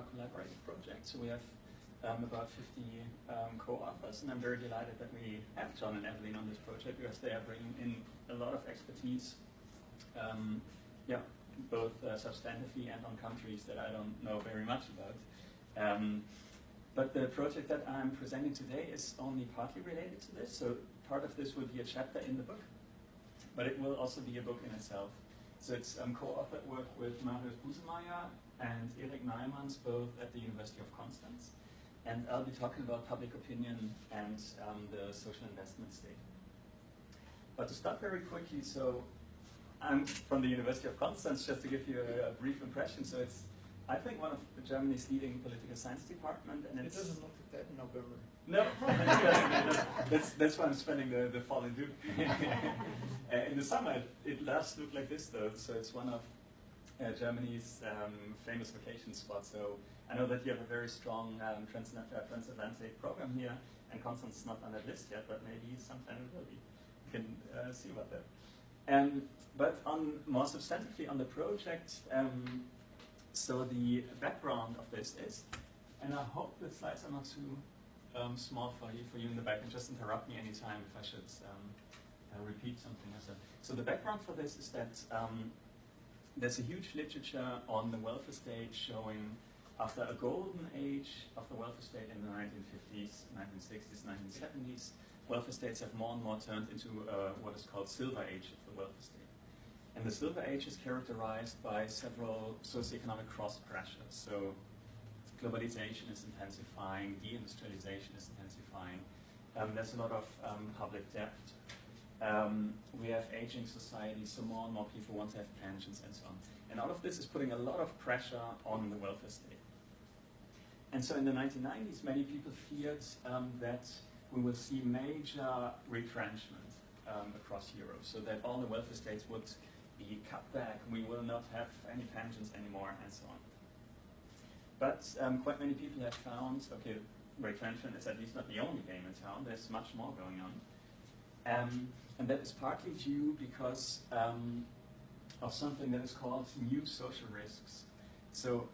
a collaborative project. So we have about 50 co-authors, and I'm very delighted that we have John and Evelyn on this project because they are bringing in a lot of expertise, both substantively and on countries that I don't know very much about. But the project that I'm presenting today is only partly related to this, so part of this will be a chapter in the book, but it will also be a book in itself. So it's co-authored work with Marius Busemeyer and Erik Nijmans, both at the University of Konstanz. And I'll be talking about public opinion and the social investment state. But to start very quickly, so I'm from the University of Konstanz, just to give you a brief impression. So it's, I think, one of Germany's leading political science department. And it doesn't look like that in November. No, that's why I'm spending the fall in June. In the summer, it does look like this, though. So it's one of Germany's famous vacation spots. So I know that you have a very strong transatlantic program here, and Konstanz is not on that list yet, but maybe sometime it will be. You can see about that. But more substantively on the project, so the background of this is, and I hope the slides are not too small for you in the back, and just interrupt me anytime if I should repeat something I said. So the background for this is that there's a huge literature on the welfare state showing after a golden age of the welfare state in the 1950s, 1960s, 1970s, welfare states have more and more turned into what is called silver age of the welfare state. And the silver age is characterized by several socioeconomic cross pressures. So globalization is intensifying, deindustrialization is intensifying. There's a lot of public debt. We have aging society, so more and more people want to have pensions and so on. And all of this is putting a lot of pressure on the welfare state. And so in the 1990s, many people feared that we will see major retrenchment across Europe, so that all the welfare states would be cut back, we will not have any pensions anymore, and so on. But quite many people have found, okay, retrenchment is at least not the only game in town, there's much more going on. And that is partly due because of something that is called new social risks. So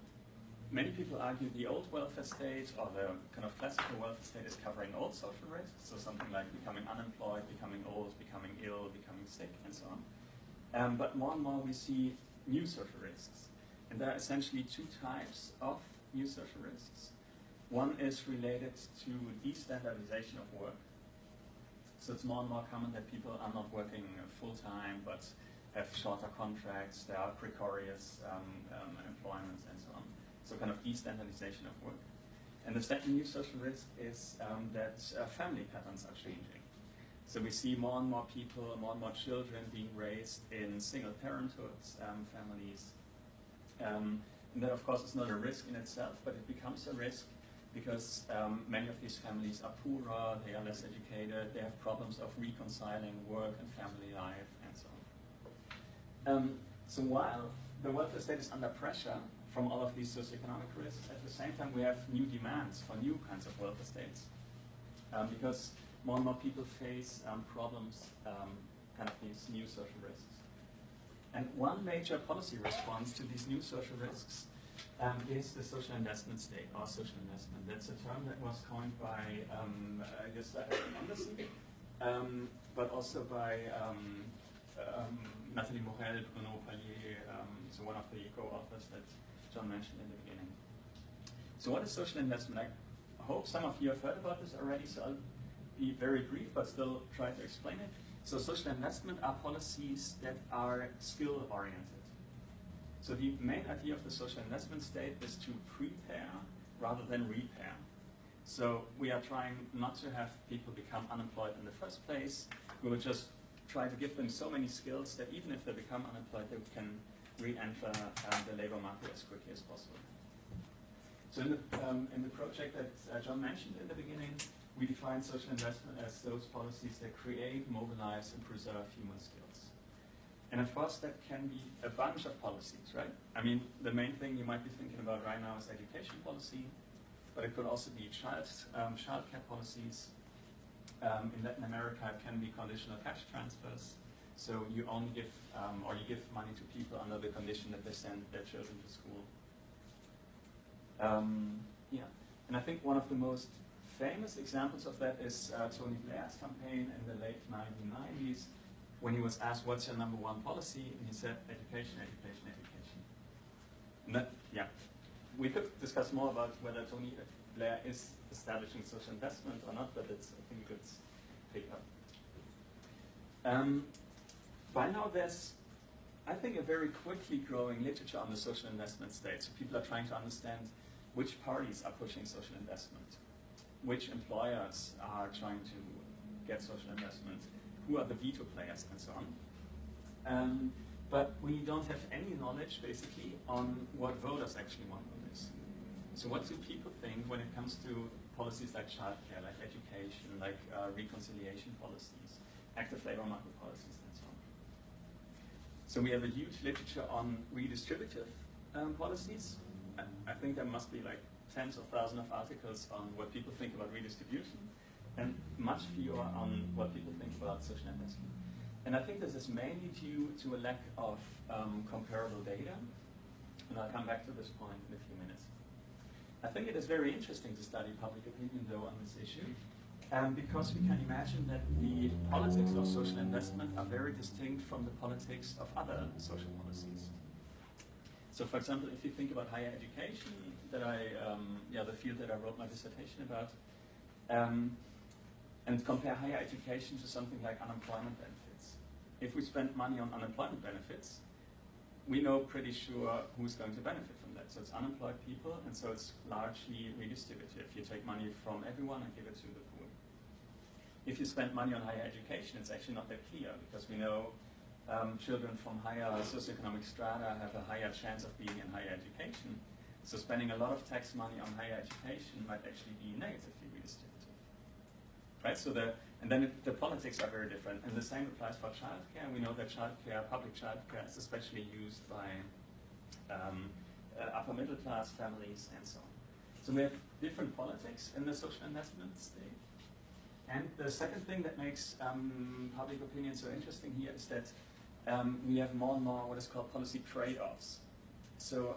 many people argue the old welfare state, or the kind of classical welfare state, is covering old social risks, so something like becoming unemployed, becoming old, becoming ill, becoming sick, and so on. But more and more we see new social risks. And there are essentially two types of new social risks. One is related to destandardization of work. So it's more and more common that people are not working full-time, but have shorter contracts, there are precarious employments, and so on. So kind of destandardization of work. And the second new social risk is that family patterns are changing. So we see more and more people, more and more children being raised in single parenthood families. And that, of course, is not a risk in itself, but it becomes a risk because many of these families are poorer, they are less educated, they have problems of reconciling work and family life, and so on. So while the welfare state is under pressure from all of these socioeconomic risks, at the same time we have new demands for new kinds of welfare states. Because more and more people face problems, kind of these new social risks. And one major policy response to these new social risks is the social investment state, or social investment. That's a term that was coined by, I guess, Anderson, but also by Nathalie Morel, Bruno Palier, so one of the co-authors that John mentioned in the beginning. So what is social investment? I hope some of you have heard about this already, so I'll be very brief, but still try to explain it. So social investment are policies that are skill-oriented. So the main idea of the social investment state is to prepare rather than repair. So we are trying not to have people become unemployed in the first place. We will just try to give them so many skills that even if they become unemployed, they can re-enter the labor market as quickly as possible. So in the project that John mentioned in the beginning, we define social investment as those policies that create, mobilize, and preserve human skills. And of course, that can be a bunch of policies, right? I mean, the main thing you might be thinking about right now is education policy, but it could also be childcare policies. In Latin America, it can be conditional cash transfers. So you only give, or you give money to people under the condition that they send their children to school. Yeah, and I think one of the most famous examples of that is Tony Blair's campaign in the late 1990s, when he was asked, what's your number one policy? And he said, education, education, education. And that, yeah, we could discuss more about whether Tony Blair is establishing social investment or not, but it's, I think, a good pick-up. By now there's, I think, a very quickly growing literature on the social investment state. So people are trying to understand which parties are pushing social investment, which employers are trying to get social investment, who are the veto players, and so on. But we don't have any knowledge, basically, on what voters actually want on this. So what do people think when it comes to policies like childcare, like education, like reconciliation policies, active labor market policies, and so on? So we have a huge literature on redistributive policies. I think there must be like tens of thousands of articles on what people think about redistribution, and much fewer on what people think about social investment. And I think this is mainly due to a lack of comparable data, and I'll come back to this point in a few minutes. I think it is very interesting to study public opinion, though, on this issue, because we can imagine that the politics of social investment are very distinct from the politics of other social policies. So, for example, if you think about higher education, that the field that I wrote my dissertation about, and compare higher education to something like unemployment benefits. If we spend money on unemployment benefits, we know pretty sure who's going to benefit from that. So it's unemployed people, and so it's largely redistributive. You take money from everyone and give it to the poor. If you spend money on higher education, it's actually not that clear, because we know children from higher socioeconomic strata have a higher chance of being in higher education. So spending a lot of tax money on higher education might actually be negatively redistributive. Right? So the politics are very different. And the same applies for childcare. We know that childcare, public childcare, is especially used by upper middle class families and so on. So we have different politics in the social investment state. And the second thing that makes public opinion so interesting here is that we have more and more what is called policy trade-offs. So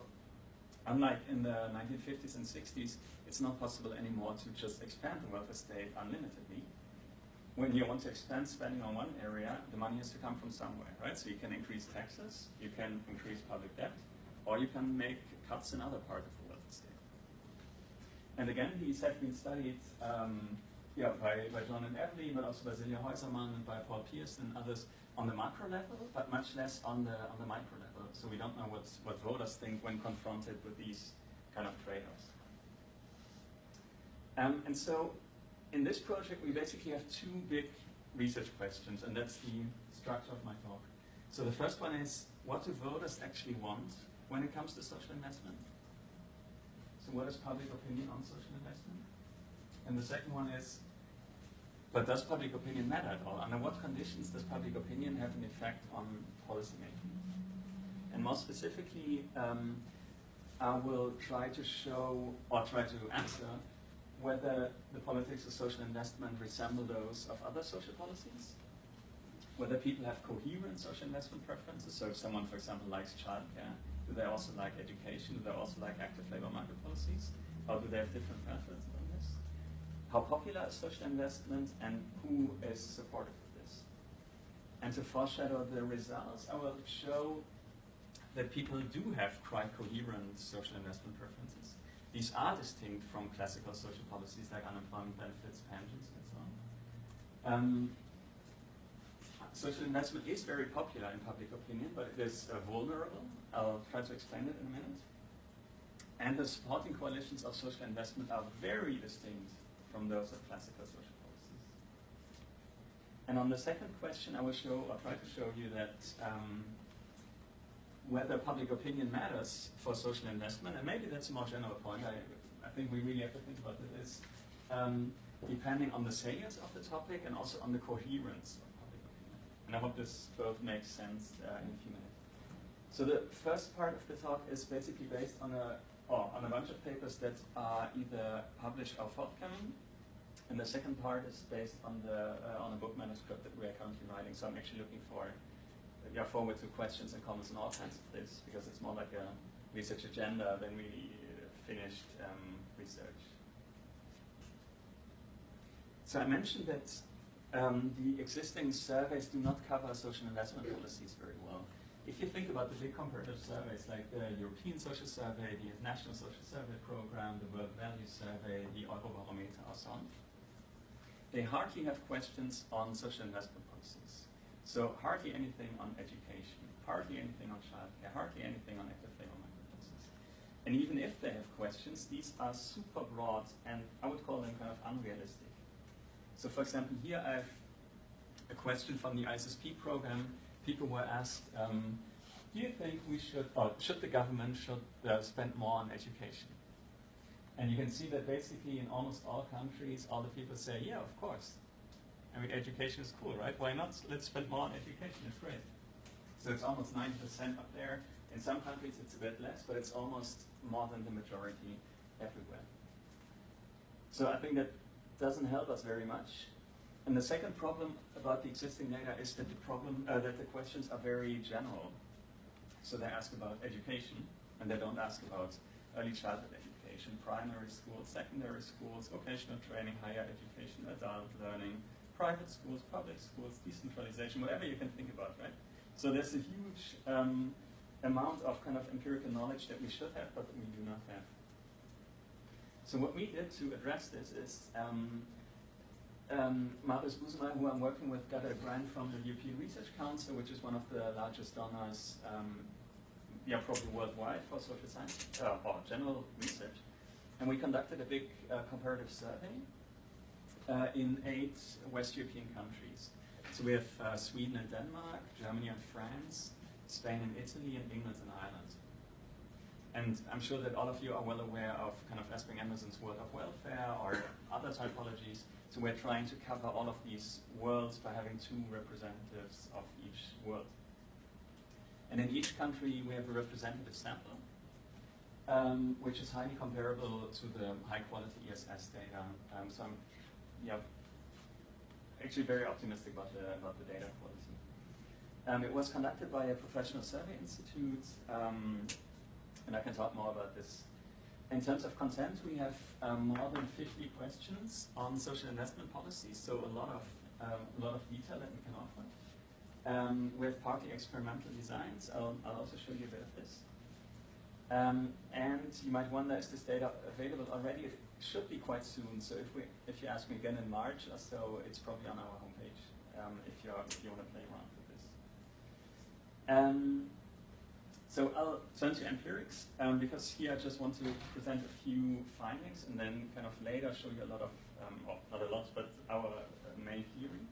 unlike in the 1950s and 60s, it's not possible anymore to just expand the welfare state unlimitedly. When you want to expand spending on one area, the money has to come from somewhere, right? So you can increase taxes, you can increase public debt, or you can make cuts in other parts of the welfare state. And again, these have been studied by John and Evely, but also by Silja Heusermann and by Paul Pierce and others on the macro level, but much less on the micro level. So we don't know what voters think when confronted with these kind of trade-offs. And so in this project, we basically have two big research questions, and that's the structure of my talk. So the first one is, what do voters actually want when it comes to social investment? So what is public opinion on social investment? And the second one is, but does public opinion matter at all? Under what conditions does public opinion have an effect on policymaking? And more specifically, I will try to show, or try to answer, whether the politics of social investment resemble those of other social policies, whether people have coherent social investment preferences. So if someone, for example, likes childcare, do they also like education? Do they also like active labor market policies? Or do they have different preferences on this? How popular is social investment, and who is supportive of this? And to foreshadow the results, I will show that people do have quite coherent social investment preferences. These are distinct from classical social policies like unemployment benefits, pensions, and so on. Social investment is very popular in public opinion, but it is vulnerable. I'll try to explain it in a minute. And the supporting coalitions of social investment are very distinct from those of classical social policies. And on the second question, I will show, or try to show you that whether public opinion matters for social investment, and maybe that's a more general point, I think we really have to think about this, depending on the salience of the topic and also on the coherence of public opinion. And I hope this both makes sense in a few minutes. So the first part of the talk is basically based on a bunch of papers that are either published or forthcoming, and the second part is based on a book manuscript that we are currently writing. So I'm actually looking forward to questions and comments on all kinds of this, because it's more like a research agenda than really finished research. So I mentioned that the existing surveys do not cover social investment policies very well. If you think about the big comparative surveys like the European Social Survey, the National Social Survey Program, the World Value Survey, the Eurobarometer, or so on, they hardly have questions on social investment policies. So hardly anything on education, hardly anything on childcare, hardly anything on active labor market policies. And even if they have questions, these are super broad and I would call them kind of unrealistic. So for example, here I have a question from the ISSP program. People were asked, do you think we should, or should the government spend more on education? And you can see that basically in almost all countries, all the people say, yeah, of course. I mean, education is cool, right? Why not? Let's spend more on education, it's great. So it's almost 90% up there. In some countries it's a bit less, but it's almost more than the majority everywhere. So I think that doesn't help us very much. And the second problem about the existing data is that the questions are very general. So they ask about education, and they don't ask about early childhood education, primary schools, secondary schools, vocational training, higher education, adult learning, private schools, public schools, decentralization, whatever you can think about, right? So there's a huge amount of kind of empirical knowledge that we should have, but that we do not have. So what we did to address this is Marius Busemeyer, who I'm working with, got a grant from the European Research Council, which is one of the largest donors, probably worldwide for social science or general research. And we conducted a big comparative survey in 8 West European countries. So we have Sweden and Denmark, Germany and France, Spain and Italy, and England and Ireland. And I'm sure that all of you are well aware of kind of Esping Emerson's World of Welfare or other typologies. So we're trying to cover all of these worlds by having 2 representatives of each world. And in each country we have a representative sample, which is highly comparable to the high-quality ESS data. So I'm actually very optimistic about the data quality. It was conducted by a professional survey institute, and I can talk more about this. In terms of content, we have more than 50 questions on social investment policies, so a lot of detail that we can offer. We have partly experimental designs. I'll also show you a bit of this. And you might wonder, is this data available already? It should be quite soon. So if you ask me again in March or so, it's probably on our homepage if you want to play around with this. So I'll turn to empirics, because here I just want to present a few findings and then kind of later show you a lot of, not a lot, but our main theory.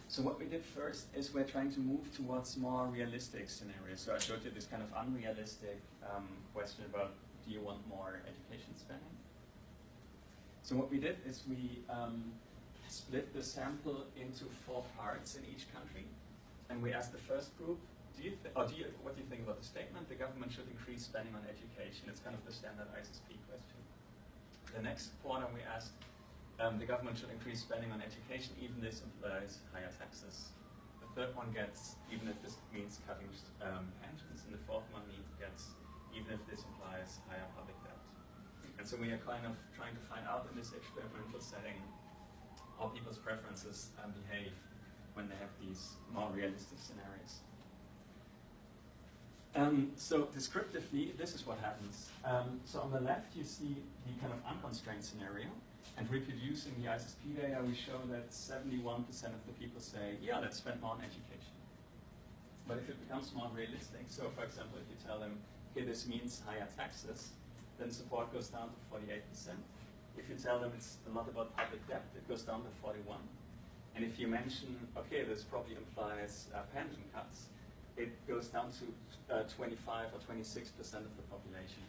So what we did first is we're trying to move towards more realistic scenarios. So I showed you this kind of unrealistic question about, do you want more education spending? So what we did is we split the sample into 4 parts in each country. And we asked the first group, what do you think about the statement? The government should increase spending on education. It's kind of the standard ISSP question. The next quarter we asked, the government should increase spending on education, even this implies higher taxes. The third one gets, even if this means cutting pensions. And the fourth one gets, even if this implies higher public debt. And so we are kind of trying to find out in this experimental setting how people's preferences behave when they have these more realistic scenarios. So descriptively, this is what happens. So on the left, you see the kind of unconstrained scenario. And reproducing the ISSP data, we show that 71% of the people say, yeah, let's spend more on education. But if it becomes more realistic, so for example, if you tell them, okay, this means higher taxes, then support goes down to 48%. If you tell them it's a lot about public debt, it goes down to 41%. And if you mention, okay, this probably implies pension cuts, it goes down to 25 or 26% of the population.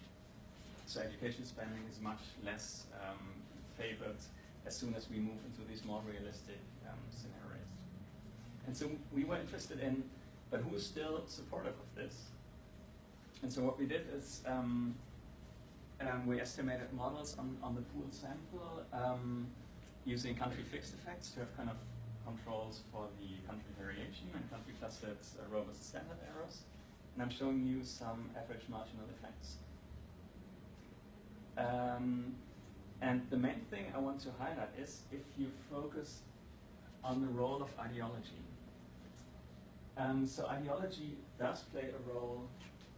So education spending is much less favored as soon as we move into these more realistic scenarios. And so we were interested in, but who is still supportive of this? And so what we did is we estimated models on the pooled sample using country fixed effects to have kind of controls for the country variation and country clustered robust standard errors. And I'm showing you some average marginal effects. And the main thing I want to highlight is if you focus on the role of ideology. So ideology does play a role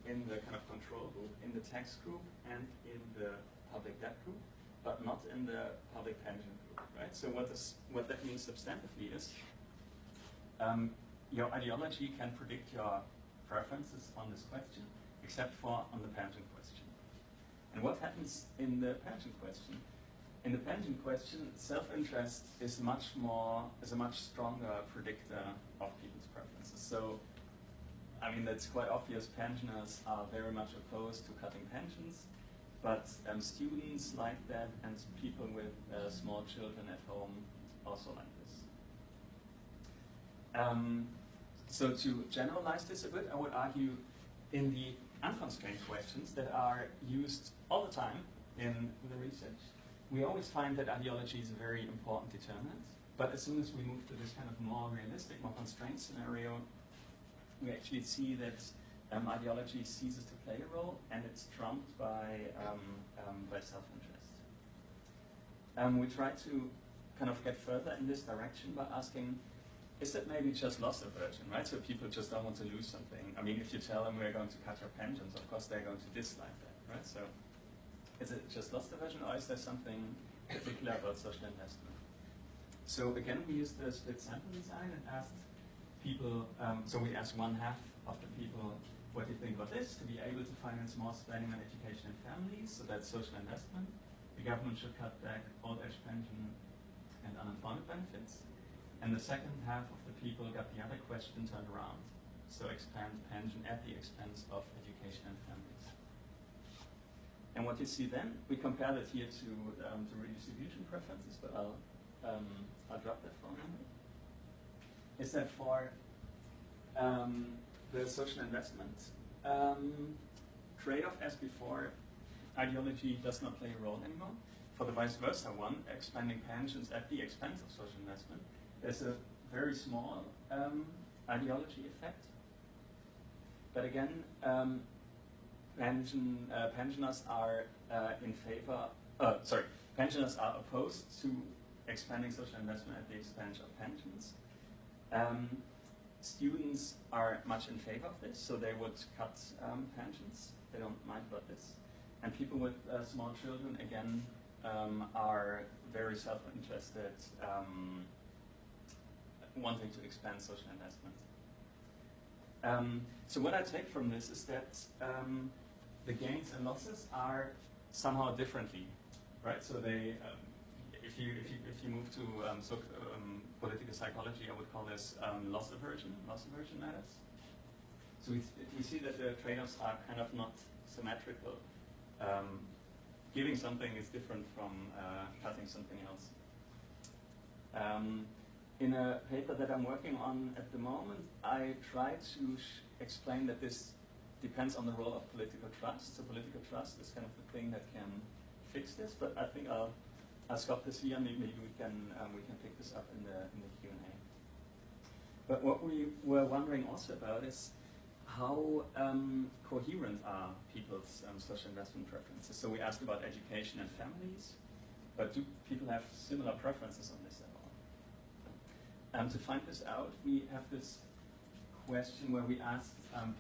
in the kind of control group, in the tax group, and in the public debt group, but not in the public pension group, right? So what that means substantively is your ideology can predict your preferences on this question, except for on the pension question. And what happens in the pension question? In the pension question, self-interest is a much stronger predictor of people's preferences. So, I mean, that's quite obvious. Pensioners are very much opposed to cutting pensions, but students like that, and people with small children at home also like this. So to generalize this a bit, I would argue in the unconstrained questions that are used all the time in the research, we always find that ideology is a very important determinant. But as soon as we move to this kind of more realistic, more constrained scenario, we actually see that ideology ceases to play a role, and it's trumped by self-interest. We try to kind of get further in this direction by asking, is that maybe just loss aversion, right? So people just don't want to lose something. I mean, if you tell them we're going to cut your pensions, of course they're going to dislike that, right? So is it just loss aversion, or is there something particular about social investment? So again, we used the split sample design and asked people, so we asked 1/2 of the people, what do you think about this? To be able to finance more spending on education and families, so that's social investment. The government should cut back old age pension and unemployment benefits. And the second half of the people got the other question turned around. So expand pension at the expense of education and families. And what you see then, we compared it here to redistribution preferences, but I'll drop that for a moment. Is that for the social investment trade-off as before, ideology does not play a role anymore. For the vice versa one, expanding pensions at the expense of social investment, there's a very small ideology effect. But again, pensioners are pensioners are opposed to expanding social investment at the expense of pensions. Students are much in favor of this, so they would cut pensions. They don't mind about this. And people with small children, again, are very self-interested, wanting to expand social investment. So what I take from this is that the gains and losses are somehow differently, right? So they, if you move to political psychology, I would call this loss aversion matters. So we see that the trade-offs are kind of not symmetrical. Giving something is different from cutting something else. In a paper that I'm working on at the moment, I try to explain that this depends on the role of political trust. So political trust is kind of the thing that can fix this, but I think I'll stop this here. Maybe we can pick this up in the Q&A. But what we were wondering also about is how coherent are people's social investment preferences. So we asked about education and families, but do people have similar preferences on this at all? To find this out, we have this question where we asked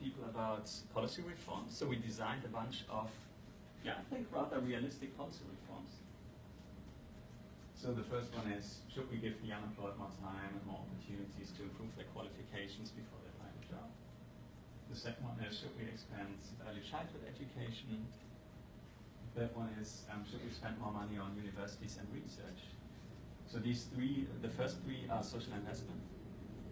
people about policy reforms. So we designed a bunch of, I think rather realistic policy reforms. So the first one is, should we give the unemployed more time and more opportunities to improve their qualifications before they find a job? The second one is, should we expand early childhood education? The third one is, should we spend more money on universities and research? So these three, the first three are social investment.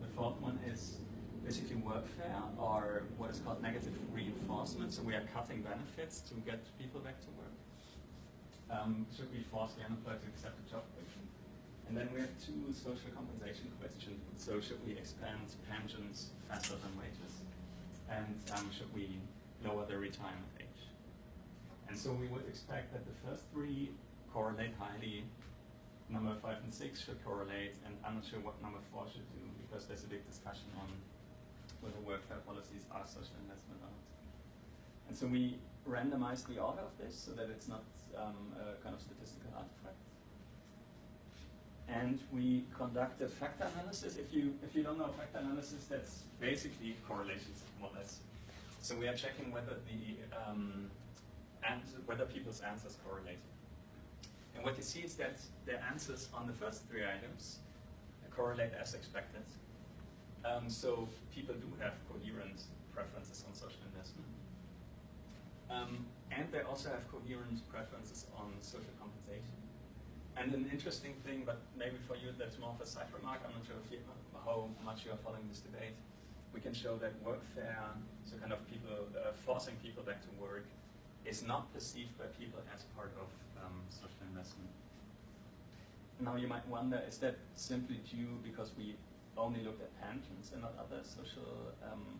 The fourth one is basically workfare, or what is called negative reinforcement. So we are cutting benefits to get people back to work. Should we force the unemployed to accept a job position? And then we have two social compensation questions. So should we expand pensions faster than wages? And should we lower the retirement age? And so we would expect that the first three correlate highly. Number 5 and 6 should correlate, and I'm not sure what number 4 should do, because there's a big discussion on whether workfare policies are social investment or not. And so we randomize the order of this so that it's not a kind of statistical artifact. And we conducted factor analysis. If you don't know factor analysis, that's basically correlations, more or less. So we are checking whether whether people's answers correlate. And what you see is that their answers on the first three items correlate as expected. So people do have coherent preferences on social investment. And they also have coherent preferences on social compensation. And an interesting thing, but maybe for you that's more of a side remark, I'm not sure if how much you are following this debate. We can show that workfare, so kind of people forcing people back to work, is not perceived by people as part of social investment. Now you might wonder, is that simply due because we only looked at pensions and not other social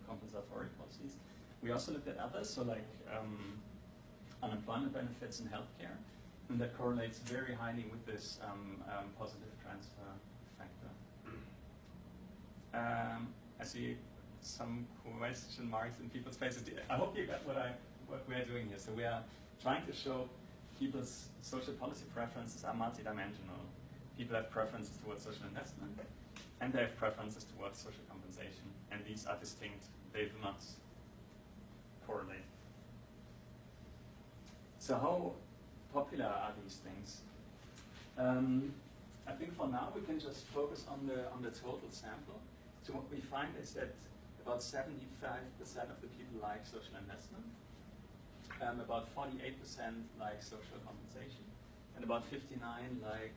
compensatory policies? We also looked at others, so like unemployment benefits and healthcare, and that correlates very highly with this positive transfer factor. I see some question marks in people's faces. I hope you got what we are doing here. So we are trying to show people's social policy preferences are multidimensional. People have preferences towards social investment, and they have preferences towards social compensation. And these are distinct. They do not correlate. So how popular are these things? I think for now we can just focus on the total sample. So what we find is that about 75% of the people like social investment, about 48% like social compensation, and about 59% like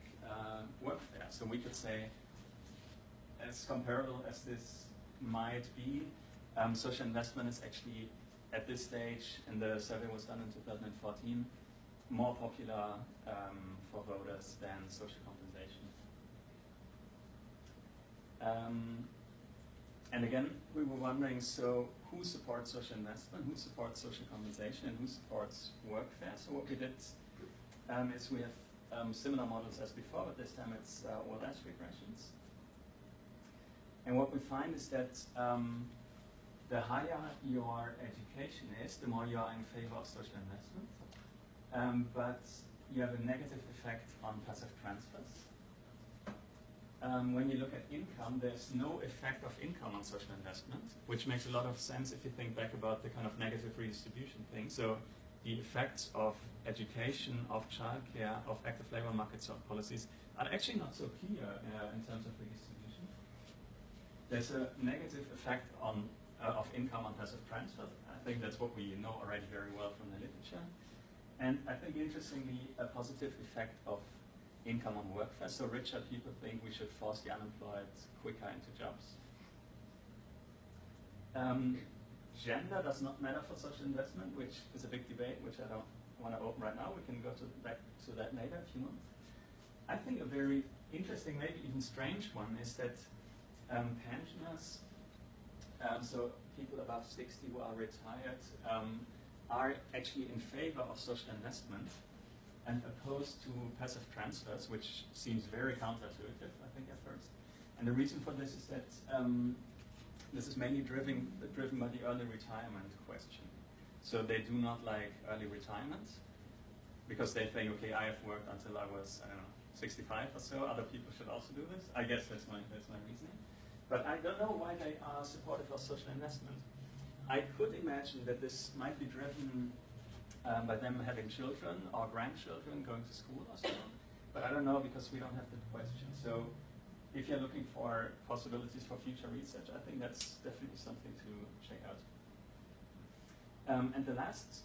workfare. So we could say, as comparable as this might be, social investment is actually, at this stage, and the survey was done in 2014, more popular for voters than social compensation. And again, we were wondering, so who supports social investment, who supports social compensation, and who supports workfare? So what we did is we have similar models as before, but this time it's OLS regressions. And what we find is that the higher your education is, the more you are in favor of social investment. But you have a negative effect on passive transfers. When you look at income, there's no effect of income on social investment, which makes a lot of sense if you think back about the kind of negative redistribution thing. So the effects of education, of childcare, of active labor market policies are actually not so clear in terms of redistribution. There's a negative effect on of income on passive transfer. I think that's what we know already very well from the literature. And I think, interestingly, a positive effect of income on workfare. So richer people think we should force the unemployed quicker into jobs. Gender does not matter for social investment, which is a big debate, which I don't want to open right now. We can go back to that later if you want. I think a very interesting, maybe even strange one, is that pensioners, so people above 60 who are retired, are actually in favor of social investment and opposed to passive transfers, which seems very counterintuitive, I think, at first. And the reason for this is that this is mainly driven by the early retirement question. So they do not like early retirement because they think, okay, I have worked until I was, I don't know, 65 or so. Other people should also do this. I guess that's my reasoning. But I don't know why they are supportive of social investment. I could imagine that this might be driven by them having children or grandchildren going to school or so. But I don't know because we don't have the question. So if you're looking for possibilities for future research, I think that's definitely something to check out. And the last,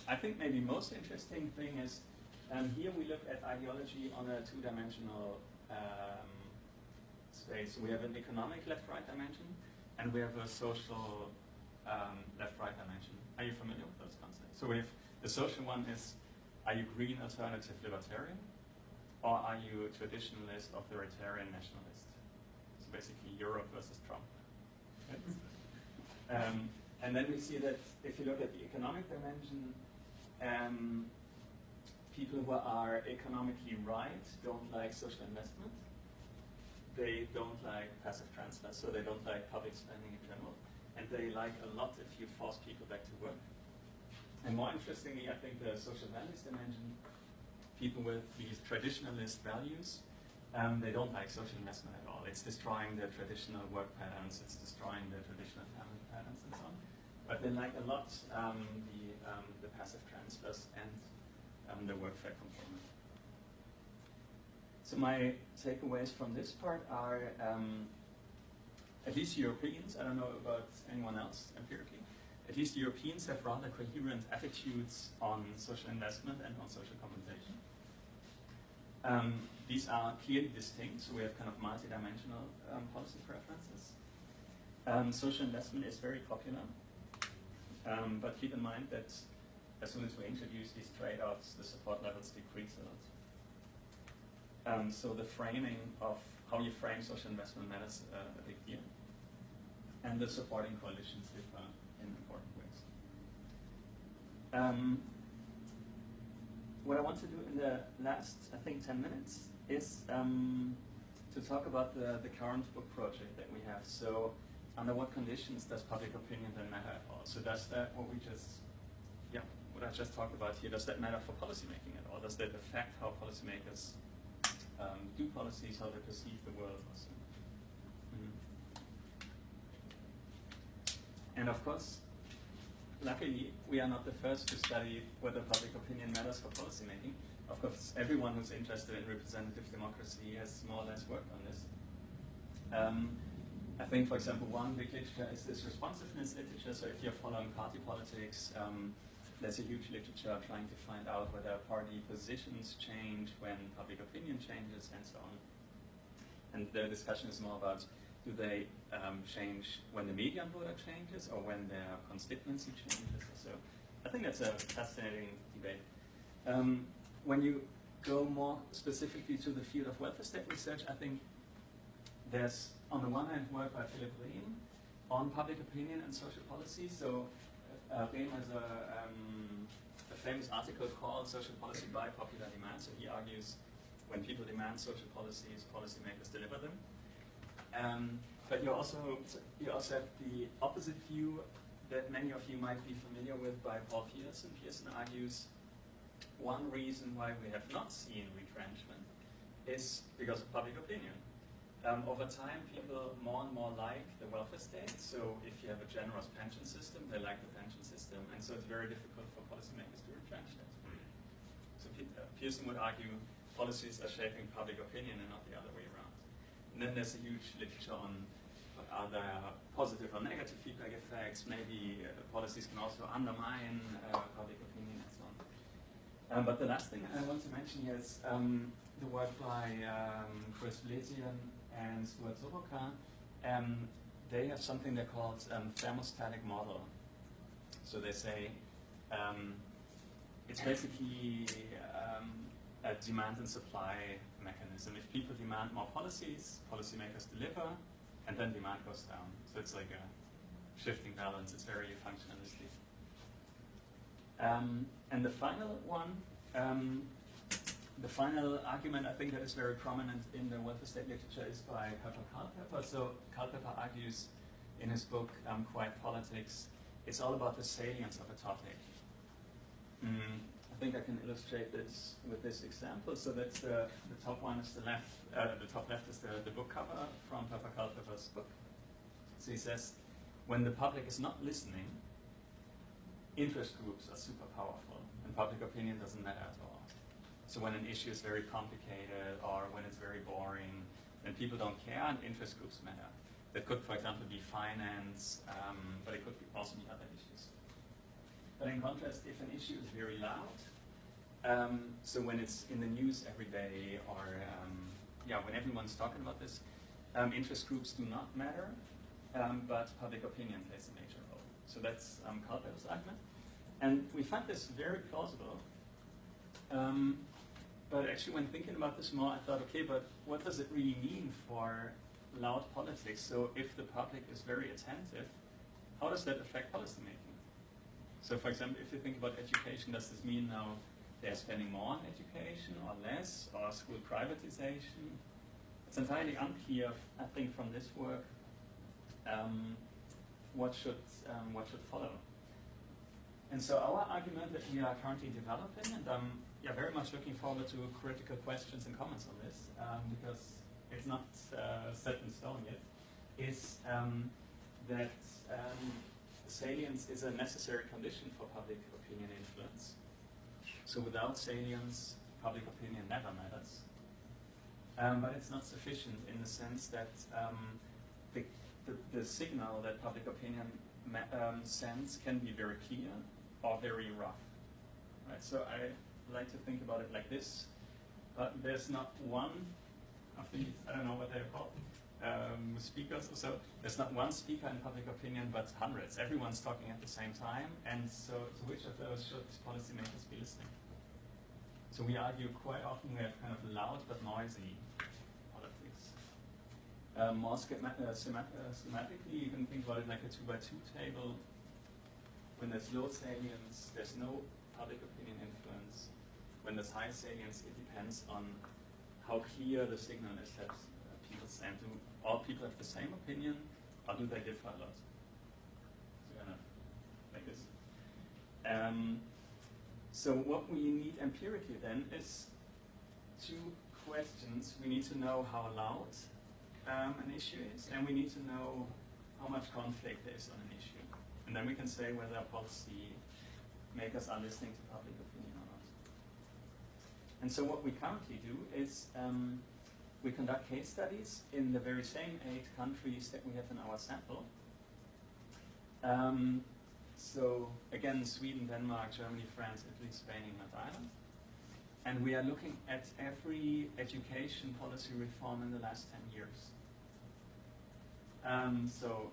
I think maybe most interesting thing is, here we look at ideology on a two-dimensional space. We have an economic left-right dimension, and we have a social left-right dimension. Are you familiar with those concepts? So we have the social one is, are you green alternative libertarian, or are you traditionalist authoritarian nationalist? So basically Europe versus Trump. And then we see that if you look at the economic dimension, people who are economically right don't like social investment. They don't like passive transfer, so they don't like public spending in general. And they like a lot if you force people back to work. And more interestingly, I think the social values dimension, people with these traditionalist values, they don't like social investment at all. It's destroying their traditional work patterns, it's destroying their traditional family patterns and so on. But they like a lot the passive transfers and the work fair component. So my takeaways from this part are, at least Europeans, I don't know about anyone else empirically, at least Europeans have rather coherent attitudes on social investment and on social compensation. These are clearly distinct, so we have kind of multidimensional policy preferences. Social investment is very popular, but keep in mind that as soon as we introduce these trade-offs, the support levels decrease a lot. So the framing of how you frame social investment matters a big deal. And the supporting coalitions differ in important ways. What I want to do in the last, I think, 10 minutes is to talk about the current book project that we have. So under what conditions does public opinion then matter at all? So does that, what I just talked about here, does that matter for policymaking at all? Does that affect how policymakers do policies, how they perceive the world also? And of course, luckily, we are not the first to study whether public opinion matters for policymaking. Of course, everyone who's interested in representative democracy has more or less worked on this. I think, for example, one big literature is this responsiveness literature. So if you're following party politics, there's a huge literature trying to find out whether party positions change when public opinion changes and so on. And the discussion is more about, do they change when the median voter changes or when their constituency changes? So I think that's a fascinating debate. When you go more specifically to the field of welfare state research, I think there's, on the one hand, work by Philip Rehm on public opinion and social policy. So Rehm has a famous article called Social Policy by Popular Demand. So he argues when people demand social policies, policymakers deliver them. But you also have the opposite view that many of you might be familiar with by Paul Pearson. Pearson argues one reason why we have not seen retrenchment is because of public opinion. Over time, people more and more like the welfare state. So if you have a generous pension system, they like the pension system. And so it's very difficult for policymakers to retrench that. So Pearson would argue policies are shaping public opinion and not the other way around. And then there's a huge literature on are there positive or negative feedback effects. Maybe policies can also undermine public opinion and so on. But the last thing I want to mention here is the work by Chris Lesian and Stuart Soroka. They have something they call thermostatic model. So they say it's basically a demand and supply mechanism. If people demand more policies, policymakers deliver, and then demand goes down. So it's like a shifting balance. It's very functionalistic. And the final one, the final argument I think that is very prominent in the welfare state literature is by Culpeper. So Culpeper argues in his book, Quiet Politics, it's all about the salience of a topic. I think I can illustrate this with this example. So that's the top one is the left. The top left is the book cover from Papa Culpeper's book. So he says, when the public is not listening, interest groups are super powerful, and public opinion doesn't matter at all. So when an issue is very complicated or when it's very boring, then people don't care, and interest groups matter. That could, for example, be finance, but it could also be other issues. But in contrast, if an issue is very loud, so when it's in the news every day, or when everyone's talking about this, interest groups do not matter, but public opinion plays a major role. So that's Culpeper's argument. And we find this very plausible. But actually, when thinking about this more, I thought, okay, but what does it really mean for loud politics? So if the public is very attentive, how does that affect policymaking? So for example, if you think about education, does this mean now they're spending more on education or less, or school privatization? It's entirely unclear, I think, from this work, what should follow. And so our argument that we are currently developing, and I'm very much looking forward to critical questions and comments on this, because it's not set in stone yet, is that salience is a necessary condition for public opinion influence. So without salience, public opinion never matters. But it's not sufficient in the sense that the signal that public opinion sends can be very clear or very rough. Right? So I like to think about it like this. There's not one of these, I don't know what they're called, speakers or so. There's not one speaker in public opinion, but hundreds. Everyone's talking at the same time, and so to which of those should policymakers be listening? So we argue quite often we have kind of loud but noisy politics. More schematically, you can think about it like a 2x2 table. When there's low salience, there's no public opinion influence. When there's high salience, it depends on how clear the signal is that people send. Do all people have the same opinion, or do they differ a lot? So kind of like this. So what we need empirically then is two questions. We need to know how loud an issue is, and we need to know how much conflict there is on an issue. And then we can say whether policy makers are listening to public opinion or not. And so what we currently do is we conduct case studies in the very same 8 countries that we have in our sample. So again, Sweden, Denmark, Germany, France, Italy, Spain, and Ireland. And we are looking at every education policy reform in the last 10 years. So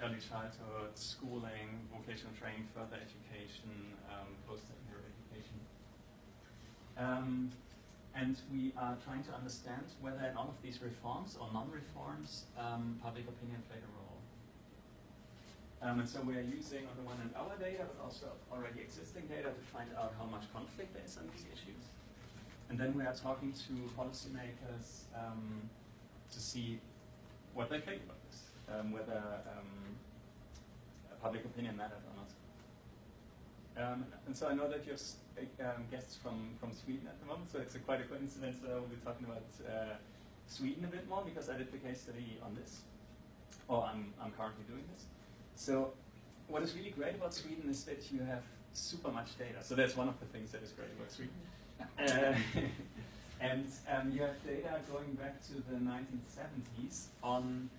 early childhood, schooling, vocational training, further education, post-secondary education. And we are trying to understand whether in all of these reforms or non-reforms, public opinion played a role. And so we are using, on the one hand, our data, but also already existing data to find out how much conflict there is on these issues. And then we are talking to policymakers to see what they think about this, whether public opinion mattered or not. And so I know that you have guests from Sweden at the moment, so it's quite a coincidence that I will be talking about Sweden a bit more, because I did the case study on this, or I'm currently doing this. So what is really great about Sweden is that you have super much data. So that's one of the things that is great about Sweden. And you have data going back to the 1970s on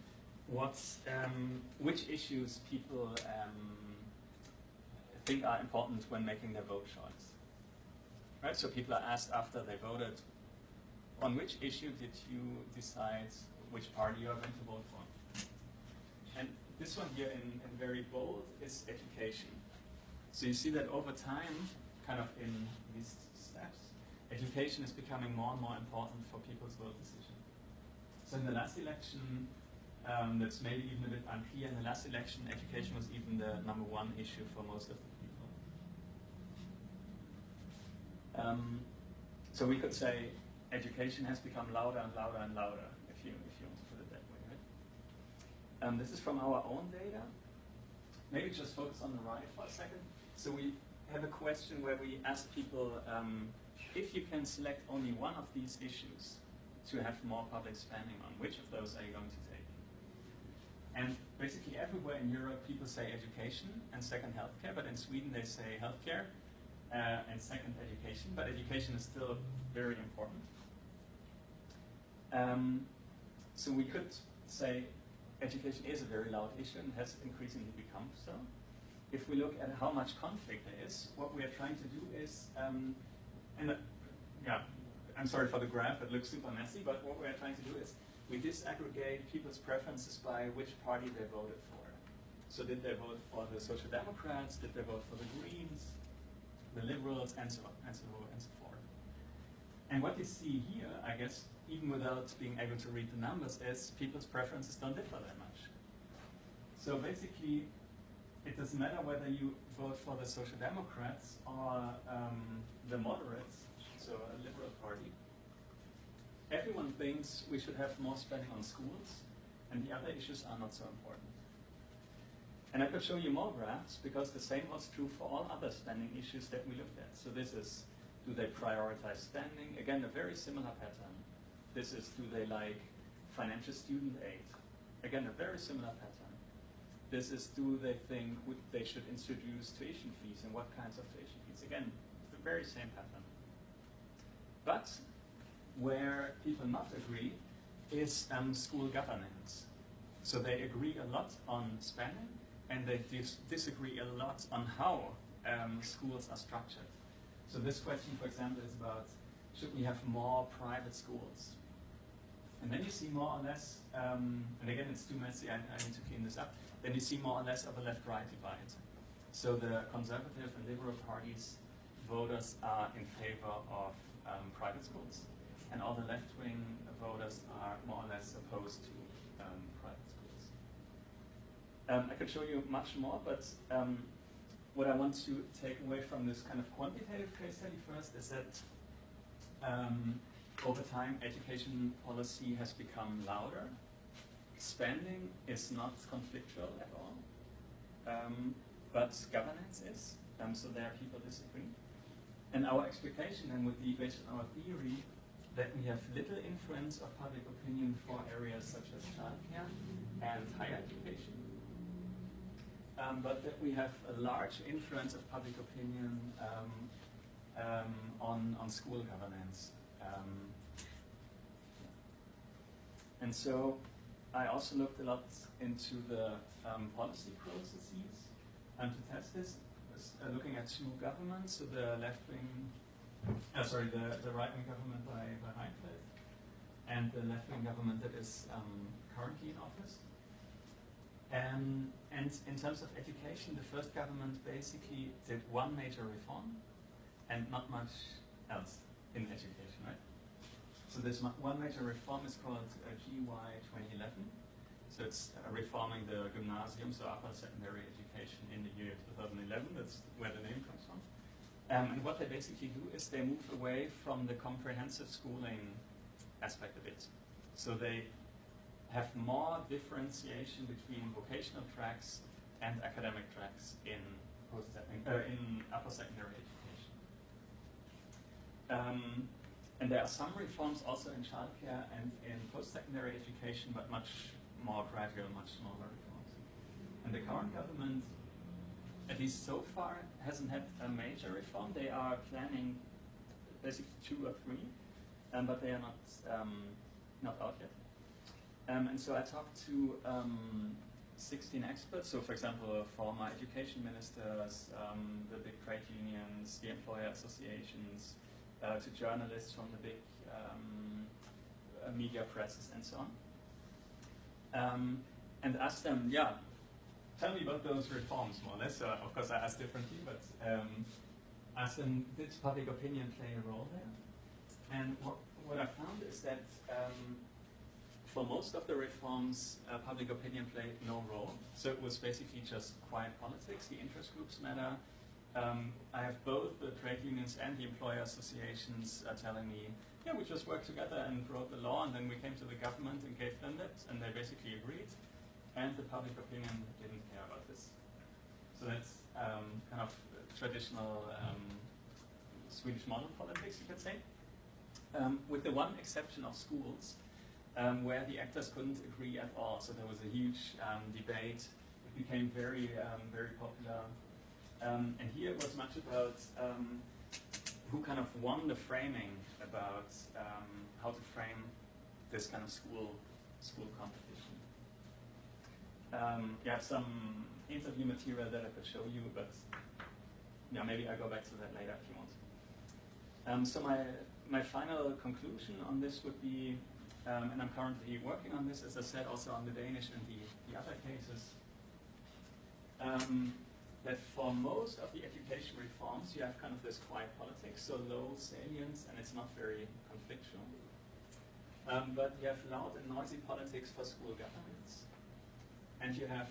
which issues people think are important when making their vote choice. Right? So people are asked after they voted, on which issue did you decide which party you are going to vote for? And this one here in very bold is education. So you see that over time, kind of in these steps, education is becoming more and more important for people's vote decision. So in the last election, that's maybe even a bit unclear, in the last election, education was even the #1 issue for most of the people. So we could say education has become louder and louder and louder, if you want to put it that way, right? This is from our own data. Maybe just focus on the right for a second. So we have a question where we ask people, if you can select only one of these issues to have more public spending on, which of those are you going to take? And basically everywhere in Europe, people say education and second healthcare, but in Sweden they say healthcare and second education, but education is still very important. So we could say education is a very loud issue and has increasingly become so. If we look at how much conflict there is, what we are trying to do is, I'm sorry for the graph, it looks super messy, but what we are trying to do is we disaggregate people's preferences by which party they voted for. So did they vote for the Social Democrats, did they vote for the Greens, the Liberals, and so on, and so forth. And what you see here, I guess, even without being able to read the numbers, is people's preferences don't differ that much. So basically, it doesn't matter whether you vote for the Social Democrats or the moderates, so a liberal party. Everyone thinks we should have more spending on schools, and the other issues are not so important. And I could show you more graphs, because the same was true for all other spending issues that we looked at. So this is, do they prioritize spending? Again, a very similar pattern. This is, do they like financial student aid? Again, a very similar pattern. This is, do they think they should introduce tuition fees, and what kinds of tuition fees? Again, the very same pattern. But where people not agree is school governance. So they agree a lot on spending, and they disagree a lot on how schools are structured. So this question, for example, is about, should we have more private schools? And then you see more or less, and again it's too messy, I need to clean this up, then you see more or less of a left-right divide. So the conservative and liberal parties, voters are in favor of private schools, and all the left-wing voters are more or less opposed to private schools. I could show you much more, but what I want to take away from this kind of quantitative case study first is that over time, education policy has become louder. Spending is not conflictual at all, but governance is. So there people disagree. And our expectation then would be, based on our theory, that we have little influence of public opinion for areas such as childcare and higher education, but that we have a large influence of public opinion on school governance. And so I also looked a lot into the policy processes to test this. Looking at two governments, so the left-wing, the right-wing government by Reinfeldt, and the left-wing government that is currently in office. And in terms of education, the first government basically did one major reform and not much else in education, right? So this one major reform is called GY 2011. So it's reforming the gymnasium, so upper secondary education in the year 2011. That's where the name comes from. And what they basically do is they move away from the comprehensive schooling aspect of it. So they have more differentiation between vocational tracks and academic tracks in upper secondary education. And there are some reforms also in childcare and in post-secondary education, but much more gradual, much smaller reforms. And the current government, at least so far, hasn't had a major reform. They are planning basically 2 or 3, but they are not out yet. And so I talked to 16 experts. So, for example, former education ministers, the big trade unions, the employer associations, to journalists from the big media presses, and so on. And asked them, tell me about those reforms, more or less. So, of course, I asked differently, but asked them, did public opinion play a role there? And what I found is that for most of the reforms, public opinion played no role. So it was basically just quiet politics. The interest groups matter. I have both the trade unions and the employer associations telling me, we just worked together and wrote the law, and then we came to the government and gave them that, and they basically agreed, and the public opinion didn't care about this. So that's kind of traditional Swedish model politics, you could say, with the one exception of schools, where the actors couldn't agree at all. So there was a huge debate. It became very, very popular. And here it was much about who kind of won the framing about how to frame this kind of school competition. You have some interview material that I could show you, but maybe I'll go back to that later if you want. So my final conclusion on this would be, and I'm currently working on this, as I said, also on the Danish and the other cases, that for most of the education reforms, you have kind of this quiet politics, so low salience, and it's not very conflictual. But you have loud and noisy politics for school governance. And you have